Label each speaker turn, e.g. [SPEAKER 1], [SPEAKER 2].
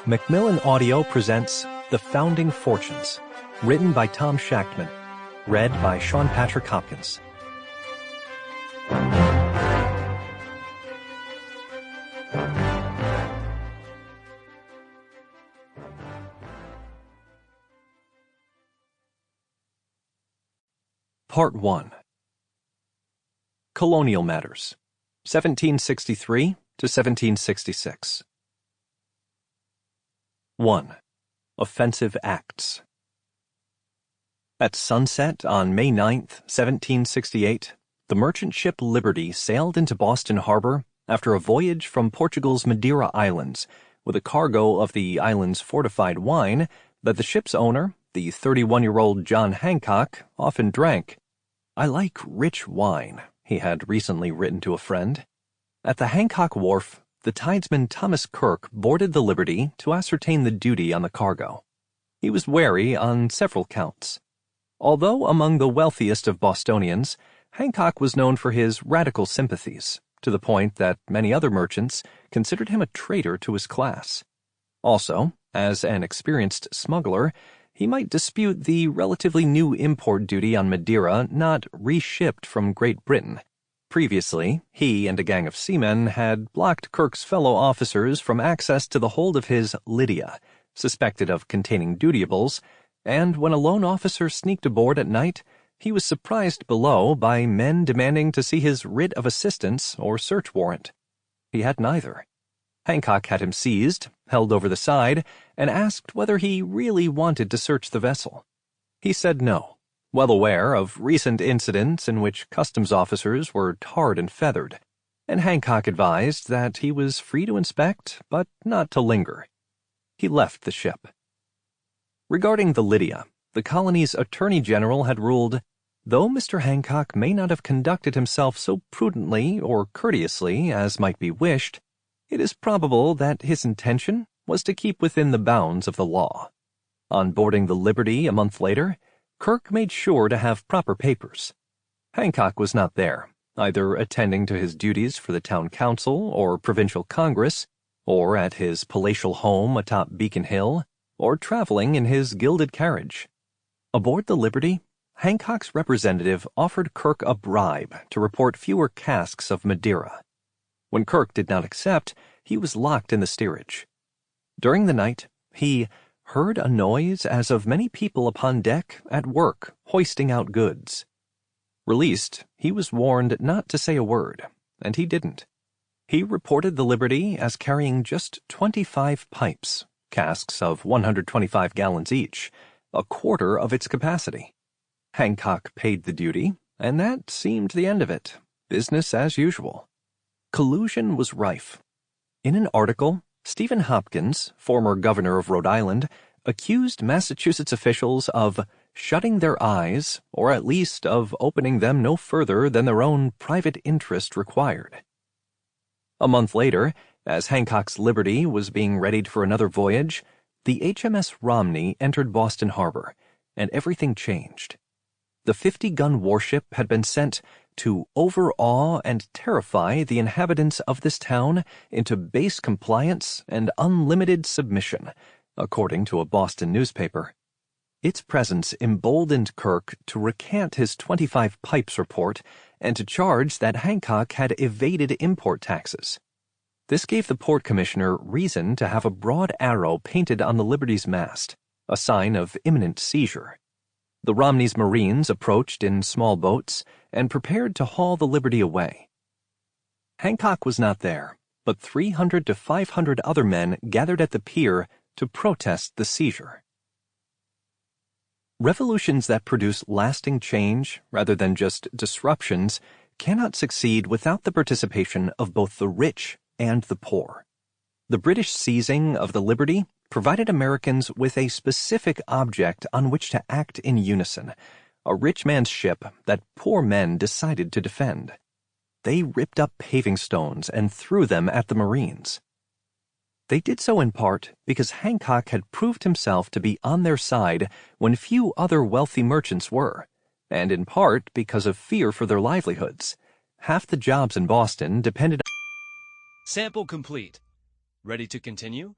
[SPEAKER 1] Macmillan Audio presents The Founding Fortunes, written by Tom Shachtman, read by Sean Patrick Hopkins. Part 1. Colonial Matters, 1763 to 1766. 1. Offensive Acts. At sunset on May 9th, 1768, the merchant ship Liberty sailed into Boston Harbor after a voyage from Portugal's Madeira Islands with a cargo of the island's fortified wine that the ship's owner, the 31-year-old John Hancock, often drank. "I like rich wine," he had recently written to a friend. At the Hancock Wharf, the tidesman Thomas Kirk boarded the Liberty to ascertain the duty on the cargo. He was wary on several counts. Although among the wealthiest of Bostonians, Hancock was known for his radical sympathies, to the point that many other merchants considered him a traitor to his class. Also, as an experienced smuggler, he might dispute the relatively new import duty on Madeira not reshipped from Great Britain. Previously, he and a gang of seamen had blocked Kirk's fellow officers from access to the hold of his Lydia, suspected of containing dutiables, and when a lone officer sneaked aboard at night, he was surprised below by men demanding to see his writ of assistance or search warrant. He had neither. Hancock had him seized, held over the side, and asked whether he really wanted to search the vessel. He said no, well aware of recent incidents in which customs officers were tarred and feathered, and Hancock advised that he was free to inspect, but not to linger. He left the ship. Regarding the Lydia, the colony's attorney general had ruled, though Mr. Hancock may not have conducted himself so prudently or courteously as might be wished, it is probable that his intention was to keep within the bounds of the law. On boarding the Liberty a month later, Kirk made sure to have proper papers. Hancock was not there, either attending to his duties for the town council or provincial congress, or at his palatial home atop Beacon Hill, or traveling in his gilded carriage. Aboard the Liberty, Hancock's representative offered Kirk a bribe to report fewer casks of Madeira. When Kirk did not accept, he was locked in the steerage. During the night, he heard a noise as of many people upon deck at work, hoisting out goods. Released, he was warned not to say a word, and he didn't. He reported the Liberty as carrying just 25 pipes, casks of 125 gallons each, a quarter of its capacity. Hancock paid the duty, and that seemed the end of it. Business as usual. Collusion was rife. In an article, Stephen Hopkins, former governor of Rhode Island, accused Massachusetts officials of shutting their eyes, or at least of opening them no further than their own private interest required. A month later, as Hancock's Liberty was being readied for another voyage, the HMS Romney entered Boston Harbor, and everything changed. The 50-gun warship had been sent to overawe and terrify the inhabitants of this town into base compliance and unlimited submission, according to a Boston newspaper. Its presence emboldened Kirk to recant his 25 pipes report and to charge that Hancock had evaded import taxes. This gave the port commissioner reason to have a broad arrow painted on the Liberty's mast, a sign of imminent seizure. The Romney's Marines approached in small boats and prepared to haul the Liberty away. Hancock was not there, but 300 to 500 other men gathered at the pier to protest the seizure. Revolutions that produce lasting change, rather than just disruptions, cannot succeed without the participation of both the rich and the poor. The British seizing of the Liberty provided Americans with a specific object on which to act in unison, a rich man's ship that poor men decided to defend. They ripped up paving stones and threw them at the Marines. They did so in part because Hancock had proved himself to be on their side when few other wealthy merchants were, and in part because of fear for their livelihoods. Half the jobs in Boston depended on...
[SPEAKER 2] Sample complete. Ready to continue?